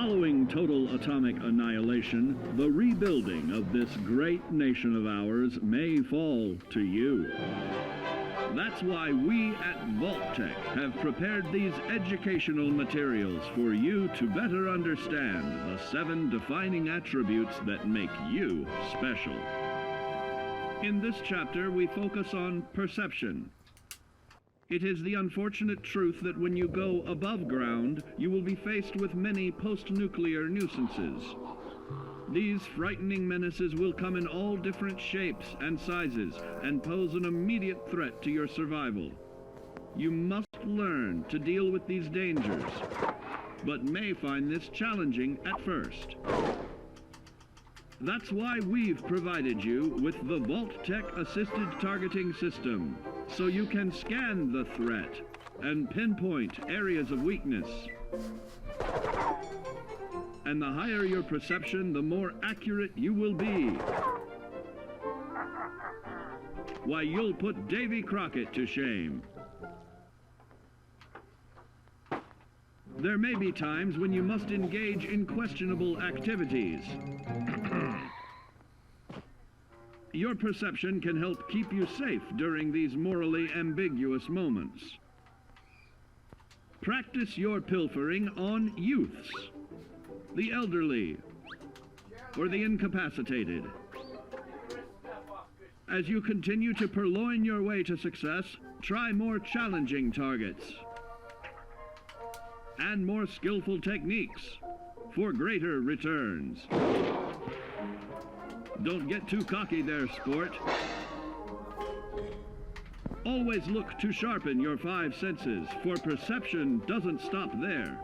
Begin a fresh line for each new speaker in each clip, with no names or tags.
Following total atomic annihilation, the rebuilding of this great nation of ours may fall to you. That's why we at Vault-Tec have prepared these educational materials for you to better understand the 7 defining attributes that make you special. In this chapter, we focus on perception. It is the unfortunate truth that when you go above ground, you will be faced with many post-nuclear nuisances. These frightening menaces will come in all different shapes and sizes and pose an immediate threat to your survival. You must learn to deal with these dangers, but may find this challenging at first. That's why we've provided you with the Vault-Tec Assisted Targeting System, so you can scan the threat and pinpoint areas of weakness. And the higher your perception, the more accurate you will be. Why, you'll put Davy Crockett to shame. There may be times when you must engage in questionable activities. Your perception can help keep you safe during these morally ambiguous moments. Practice your pilfering on youths, the elderly, or the incapacitated. As you continue to purloin your way to success, try more challenging targets and more skillful techniques for greater returns. Don't get too cocky there, sport. Always look to sharpen your 5 senses, for perception doesn't stop there.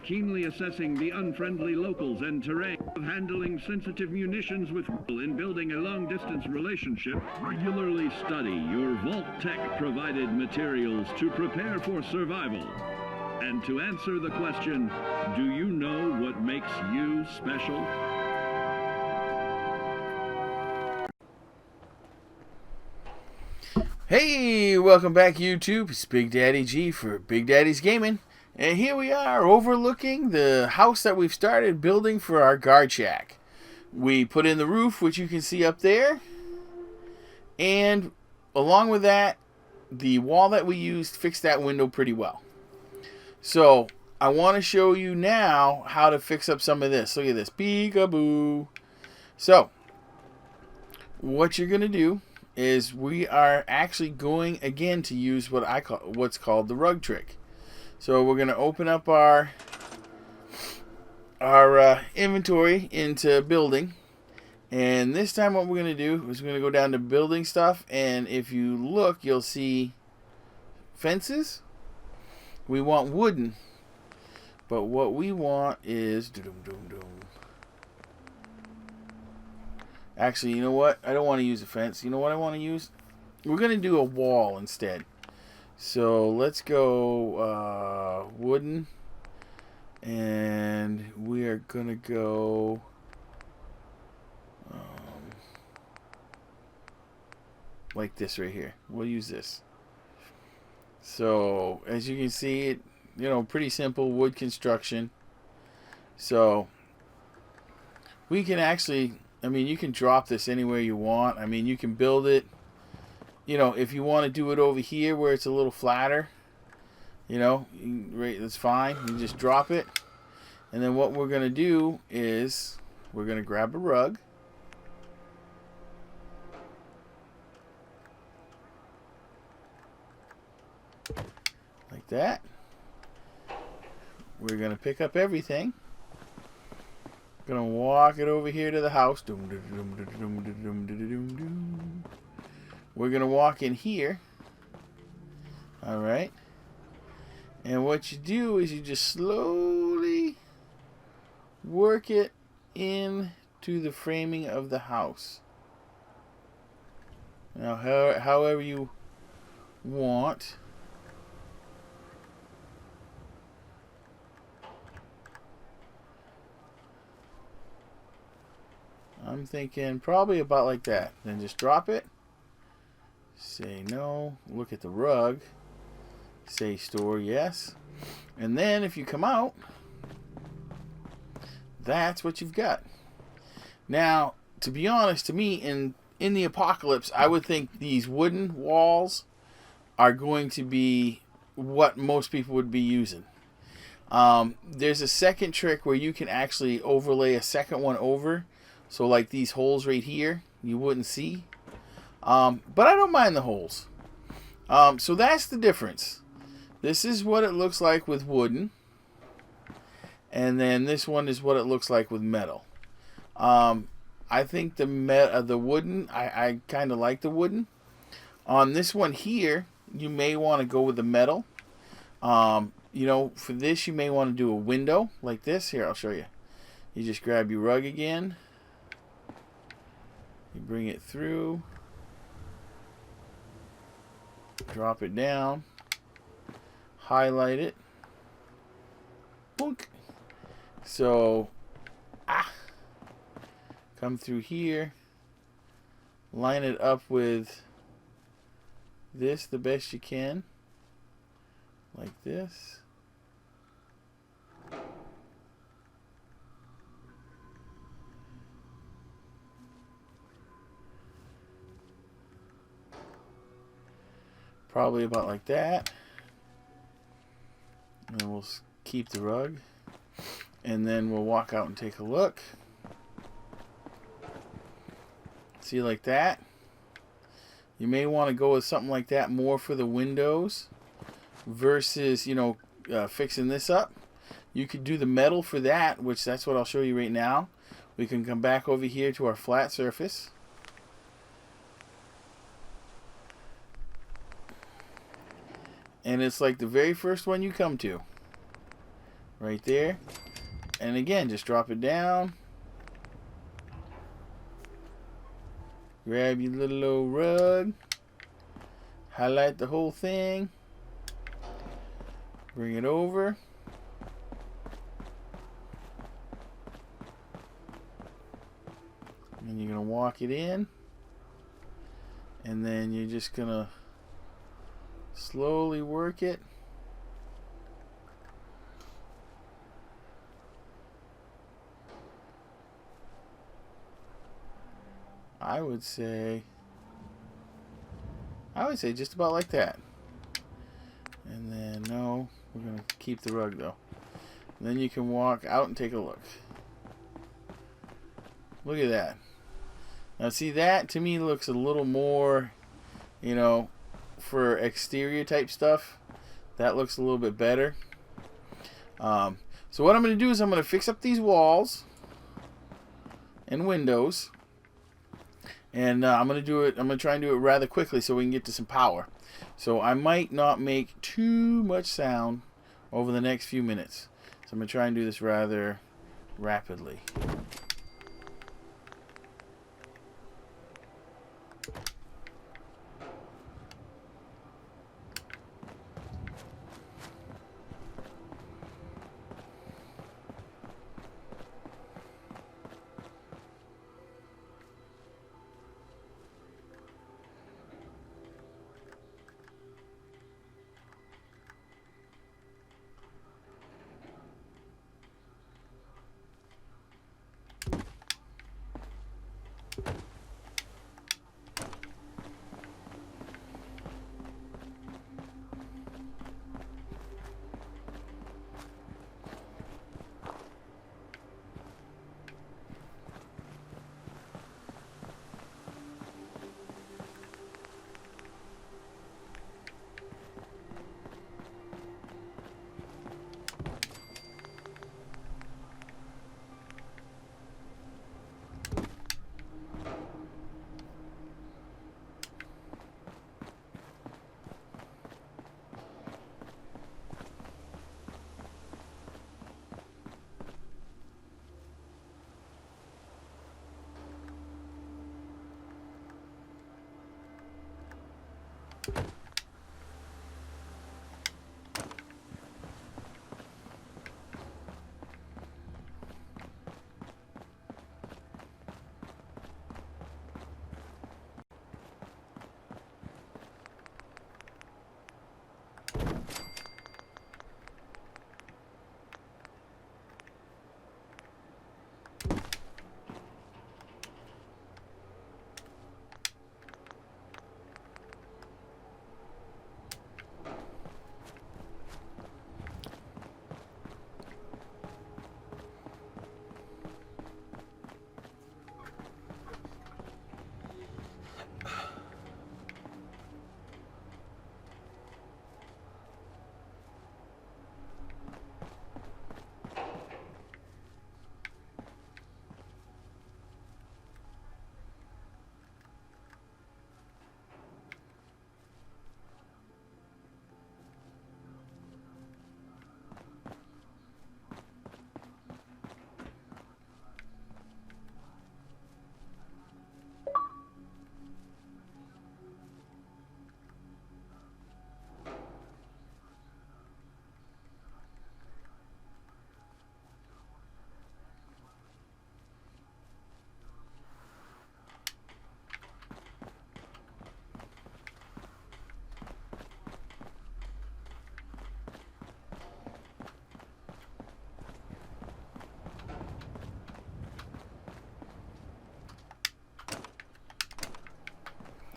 Keenly assessing the unfriendly locals and terrain, of handling sensitive munitions with in building a long-distance relationship, regularly study your Vault-Tec provided materials to prepare for survival. And to answer the question, do you know what makes you special?
Hey, welcome back YouTube. It's Big Daddy G for Big Daddy's Gaming. And here we are overlooking the house that we've started building for our guard shack. We put in the roof, which you can see up there. And along with that, the wall that we used fixed that window pretty well. So I want to show you now how to fix up some of this. Look at this. Peekaboo. So what you're going to do is we are actually going again to use what's called the rug trick. So we're going to open up our inventory into building, and this time what we're going to do is we're going to go down to building stuff, and if you look you'll see fences. We want wooden, but what we want is actually, you know what? I don't want to use a fence. You know what I want to use? We're going to do a wall instead. So let's go wooden. And we are going to go like this right here. We'll use this. So as you can see, pretty simple wood construction. So we can actually... you can drop this anywhere you want. You can build it, if you want to do it over here where it's a little flatter, that's fine. You just drop it. And then what we're going to do is we're going to grab a rug. Like that. We're going to pick up everything. Gonna walk it over here to the house. We're gonna walk in here. Alright. And what you do is you just slowly work it into the framing of the house. Now, however you want. I'm thinking probably about like that. Then just drop it. Say no. Look at the rug. Say store yes. And then if you come out, that's what you've got. Now, to be honest, to me, in the apocalypse, I would think these wooden walls are going to be what most people would be using. There's a second trick where you can actually overlay a second one over. So like these holes right here, you wouldn't see. But I don't mind the holes. So that's the difference. This is what it looks like with wooden. And then this one is what it looks like with metal. I think the wooden, I kind of like the wooden. On this one here, you may want to go with the metal. You know, for this, you may want to do a window like this. Here, I'll show you. You just grab your rug again. You bring it through. Drop it down. Highlight it. Boink. So, come through here. Line it up with this the best you can. Like this. Probably about like that. And we'll keep the rug. And then we'll walk out and take a look. See, like that. You may want to go with something like that more for the windows versus, you know, fixing this up. You could do the metal for that, which that's what I'll show you right now. We can come back over here to our flat surface. And it's like the very first one you come to. Right there. And again, just drop it down. Grab your little old rug. Highlight the whole thing. Bring it over. And you're going to walk it in. And then you're just going to slowly work it. I would say just about like that. And then no, we're going to keep the rug though. And then you can walk out and take a look. Look at that. Now see, that to me looks a little more, you know, for exterior type stuff. That looks a little bit better. So what I'm going to do is I'm going to fix up these walls and windows. And I'm going to try and do it rather quickly so we can get to some power. So I might not make too much sound over the next few minutes. So I'm going to try and do this rather rapidly.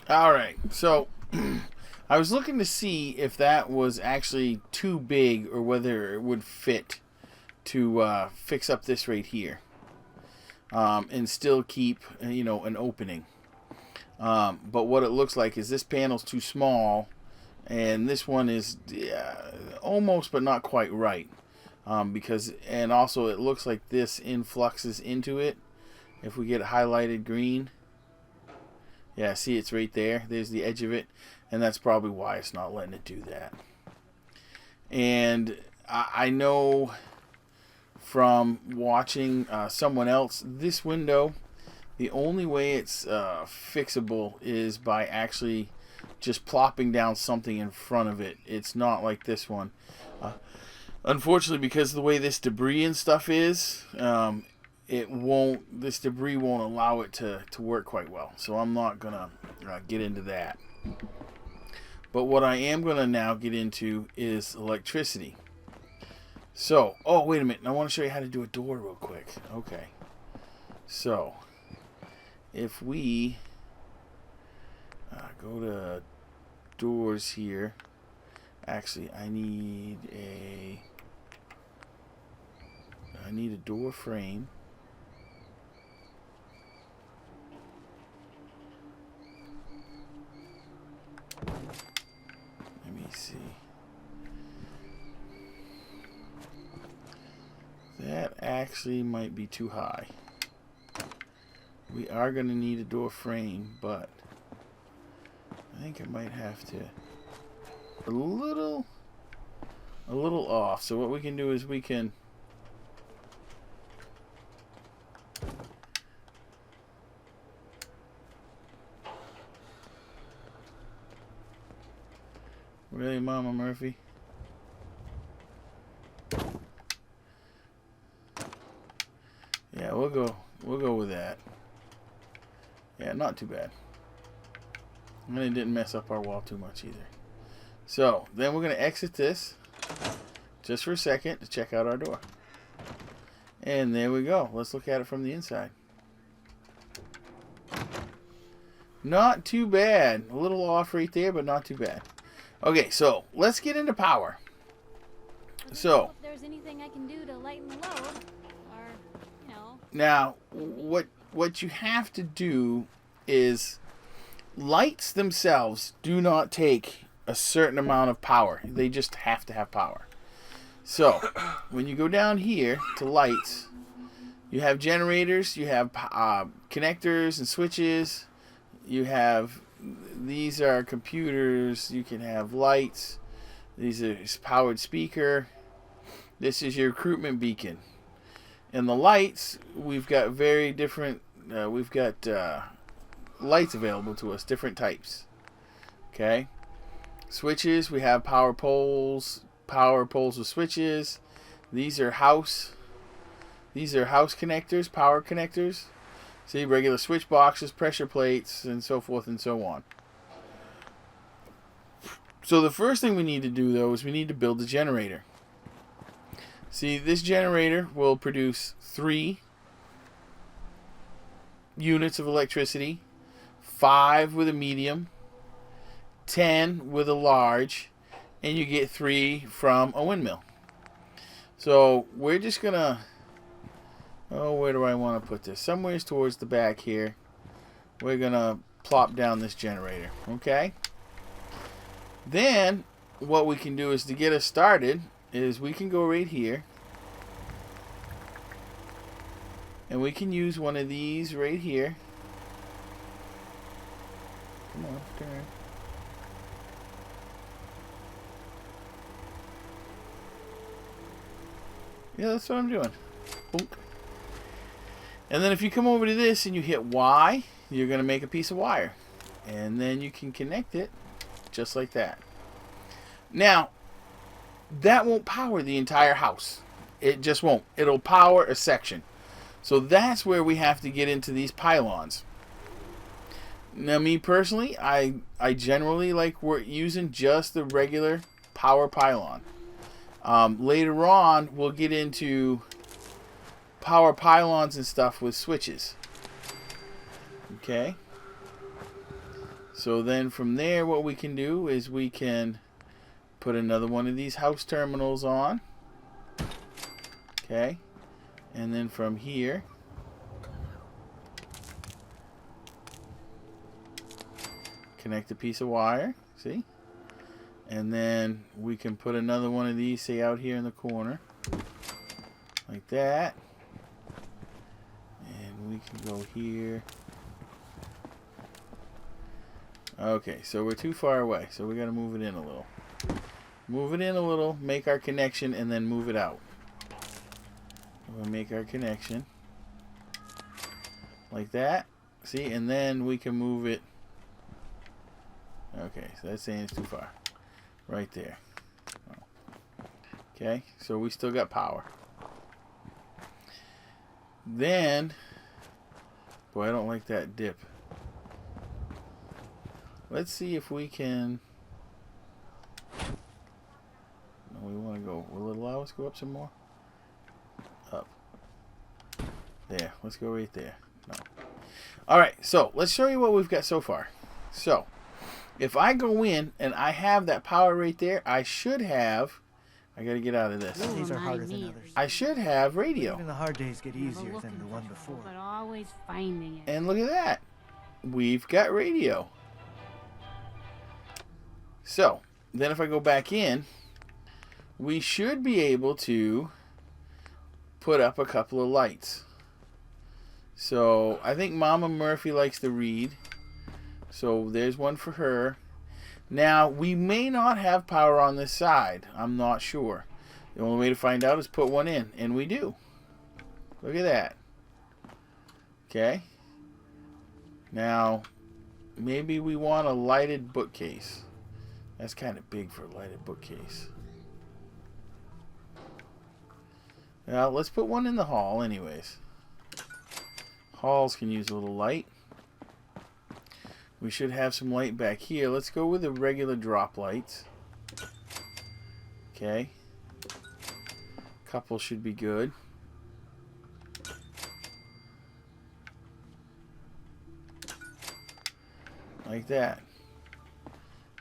All right, so I was looking to see if that was actually too big or whether it would fit to fix up this right here and still keep, you know, an opening. But what it looks like is this panel's too small, and this one is almost but not quite right. And also it looks like this influxes into it. If we get it highlighted green, yeah, see, it's right there. There's the edge of it, and that's probably why it's not letting it do that. And I know from watching someone else, this window, the only way it's fixable is by actually just plopping down something in front of it. It's not like this one. Unfortunately, because of the way this debris and stuff is, this debris won't allow it to work quite well. So I'm not gonna get into that. But what I am gonna now get into is electricity. So, oh, wait a minute. I want to show you how to do a door real quick. Okay. So, if we go to doors here. Actually, I need a door frame. Let me see. That actually might be too high. We are going to need a door frame, but I think I might have to a little off. So what we can do is we can really, Mama Murphy? Yeah, we'll go with that. Yeah, not too bad. And it didn't mess up our wall too much either. So, then we're going to exit this just for a second to check out our door. And there we go. Let's look at it from the inside. Not too bad. A little off right there, but not too bad. Okay, so let's get into power. So,
if there's anything I can do to lighten the load, or, you know.
Now, what you have to do is lights themselves do not take a certain amount of power. They just have to have power. So, when you go down here to lights, you have generators, you have connectors and switches, you have, these are computers, you can have lights, these are powered speaker, this is your recruitment beacon. And the lights, we've got very different, we've got lights available to us, different types. Okay. Switches, we have power poles with switches. These are house connectors, power connectors. See, regular switch boxes, pressure plates, and so forth and so on. So the first thing we need to do, though, is we need to build a generator. See, this generator will produce 3 units of electricity, 5 with a medium, 10 with a large, and you get 3 from a windmill. So we're just gonna, where do I want to put this? Somewhere towards the back here. We're gonna plop down this generator. Okay. Then what we can do is, to get us started, is we can go right here and we can use one of these right here. Come on, turn. Yeah, that's what I'm doing. Boom. And then if you come over to this and you hit Y, you're going to make a piece of wire. And then you can connect it just like that. Now, that won't power the entire house. It just won't. It'll power a section. So that's where we have to get into these pylons. Now, me personally, I generally like using just the regular power pylon. Later on, we'll get into power pylons and stuff with switches. Okay. So then from there, what we can do is we can put another one of these house terminals on. Okay. And then from here, connect a piece of wire. See? And then we can put another one of these, say, out here in the corner. Like that. And we can go here. Okay, so we're too far away, so we got to move it in a little. Move it in a little, make our connection, and then move it out. We'll make our connection. Like that. See, and then we can move it. Okay, so that's saying it's too far. Right there. Okay, so we still got power. Then, boy, I don't like that dip. Let's see if we can. No, we want to go. Will it allow us to go up some more? Up. There. Let's go right there. No. Alright, so let's show you what we've got so far. So, if I go in and I have that power right there, I should have. I gotta get out of this.
Some days are harder than others.
I should have radio.
Even the hard days get easier than the one before.
But always finding it.
And look at that. We've got radio. So, then if I go back in, we should be able to put up a couple of lights. So, I think Mama Murphy likes to read. So, there's one for her. Now, we may not have power on this side. I'm not sure. The only way to find out is put one in. And we do. Look at that. Okay. Now, maybe we want a lighted bookcase. That's kind of big for a lighted bookcase. Now, let's put one in the hall anyways. Halls can use a little light. We should have some light back here. Let's go with the regular drop lights. Okay. Couple should be good. Like that.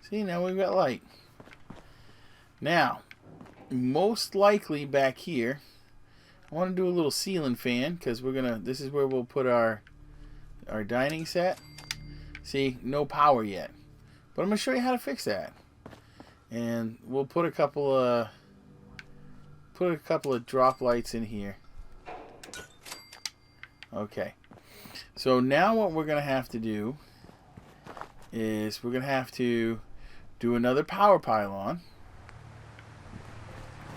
See, now we've got light. Now, most likely back here, I want to do a little ceiling fan because we're gonna. This is where we'll put our dining set. See, no power yet, but I'm gonna show you how to fix that. And we'll put a couple of drop lights in here. Okay. So now what we're gonna have to do is we're gonna have to do another power pylon,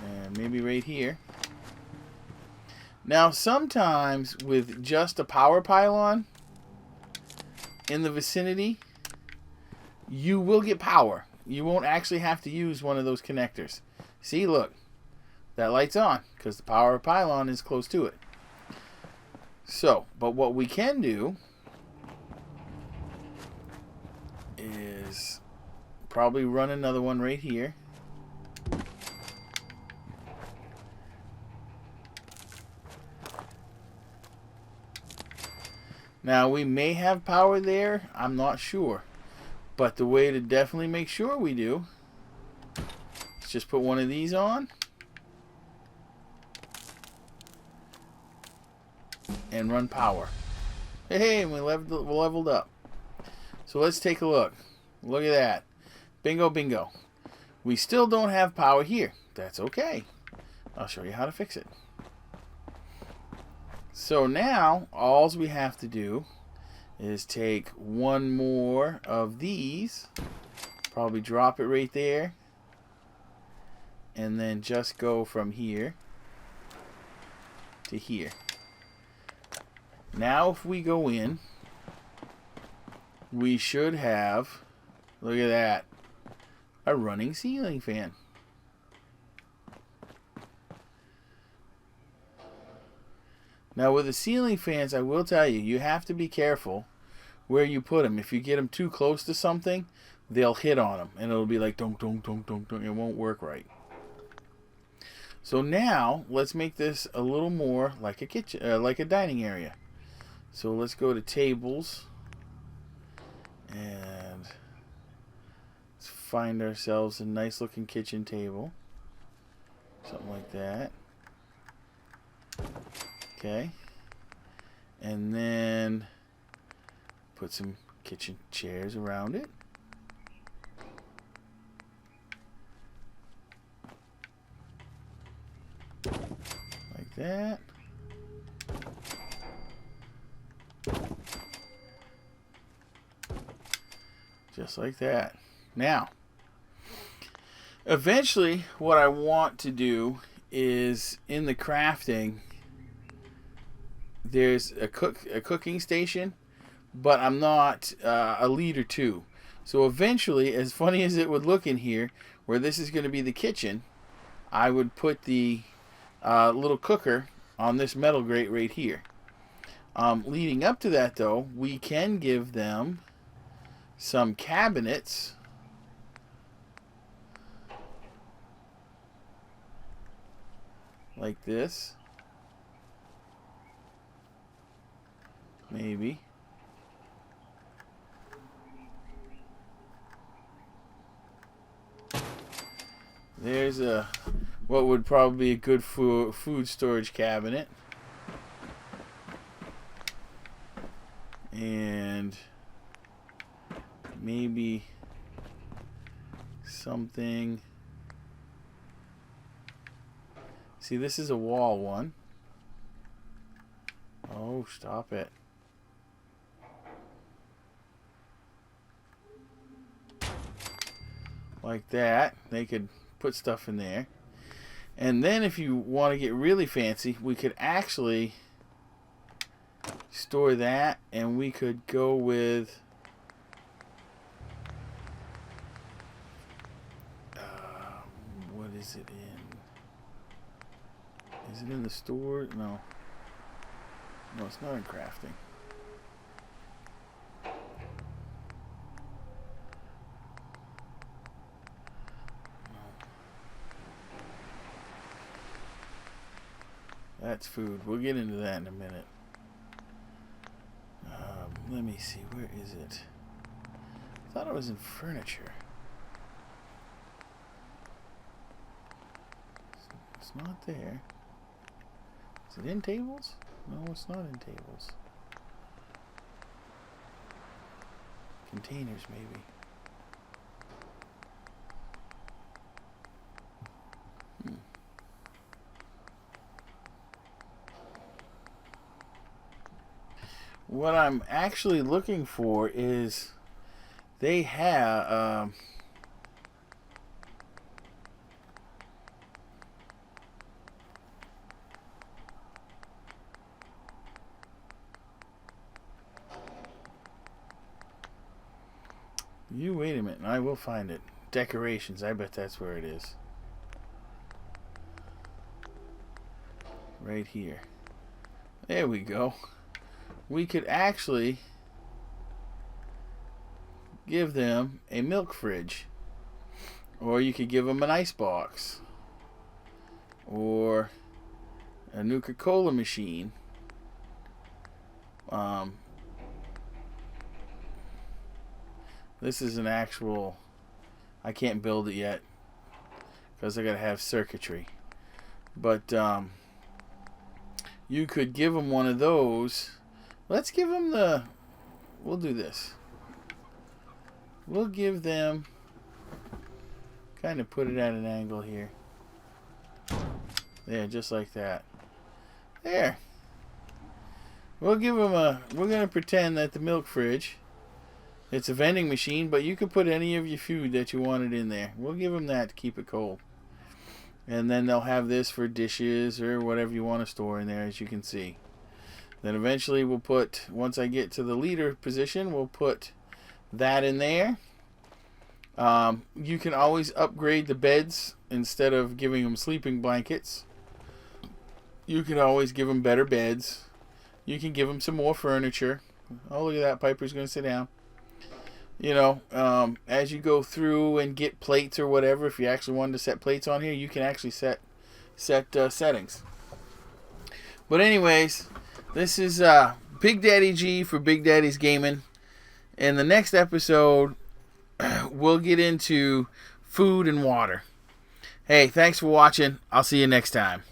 and maybe right here. Now sometimes with just a power pylon in the vicinity, you will get power. You won't actually have to use one of those connectors. See, look, that light's on because the power pylon is close to it. So, but what we can do is probably run another one right here. Now we may have power there, I'm not sure. But the way to definitely make sure we do is just put one of these on. And run power. Hey, we leveled up. So let's take a look. Look at that. Bingo, bingo. We still don't have power here. That's okay. I'll show you how to fix it. So now, all we have to do is take one more of these. Probably drop it right there. And then just go from here to here. Now if we go in, we should have, look at that, a running ceiling fan. Now with the ceiling fans, I will tell you, you have to be careful where you put them. If you get them too close to something, they'll hit on them and it'll be like dunk, dunk, dunk, dunk, dunk. It won't work right. So now let's make this a little more like a kitchen, like a dining area. So let's go to tables and find ourselves a nice looking kitchen table. Something like that. Okay. And then put some kitchen chairs around it. Like that. Just like that. Now, eventually what I want to do is in the crafting, there's a cooking station, but I'm not a leader too. So eventually, as funny as it would look in here, where this is going to be the kitchen, I would put the little cooker on this metal grate right here. Leading up to that though, we can give them some cabinets like this. Maybe. There's a what would probably be a good food storage cabinet. And maybe something. See, this is a wall one. Oh, stop it. Like that. They could put stuff in there. And then if you want to get really fancy, we could actually store that, and we could go with what is it in? Is it in the store? No. No, it's not in crafting. That's food. We'll get into that in a minute. Let me see. Where is it? I thought it was in furniture. It's not there. Is it in tables? No, it's not in tables. Containers, maybe. What I'm actually looking for is they have you wait a minute and I will find it. Decorations, I bet that's where it is. Right here. There we go. We could actually give them a milk fridge, or you could give them an ice box, or a Nuka-Cola machine. This is an actual, I can't build it yet because I gotta have circuitry, but you could give them one of those. Let's give them the, we'll do this. We'll give them, kind of put it at an angle here. There, just like that. There. We'll give them a, we're going to pretend that the milk fridge, it's a vending machine, but you can put any of your food that you wanted in there. We'll give them that to keep it cold. And then they'll have this for dishes or whatever you want to store in there, as you can see. Then eventually we'll put, once I get to the leader position, we'll put that in there. You can always upgrade the beds instead of giving them sleeping blankets. You can always give them better beds. You can give them some more furniture. Oh, look at that. Piper's going to sit down. You know, as you go through and get plates or whatever, if you actually wanted to set plates on here, you can actually set settings. But anyways, this is Big Daddy G for Big Daddy's Gaming. In the next episode, we'll get into food and water. Hey, thanks for watching. I'll see you next time.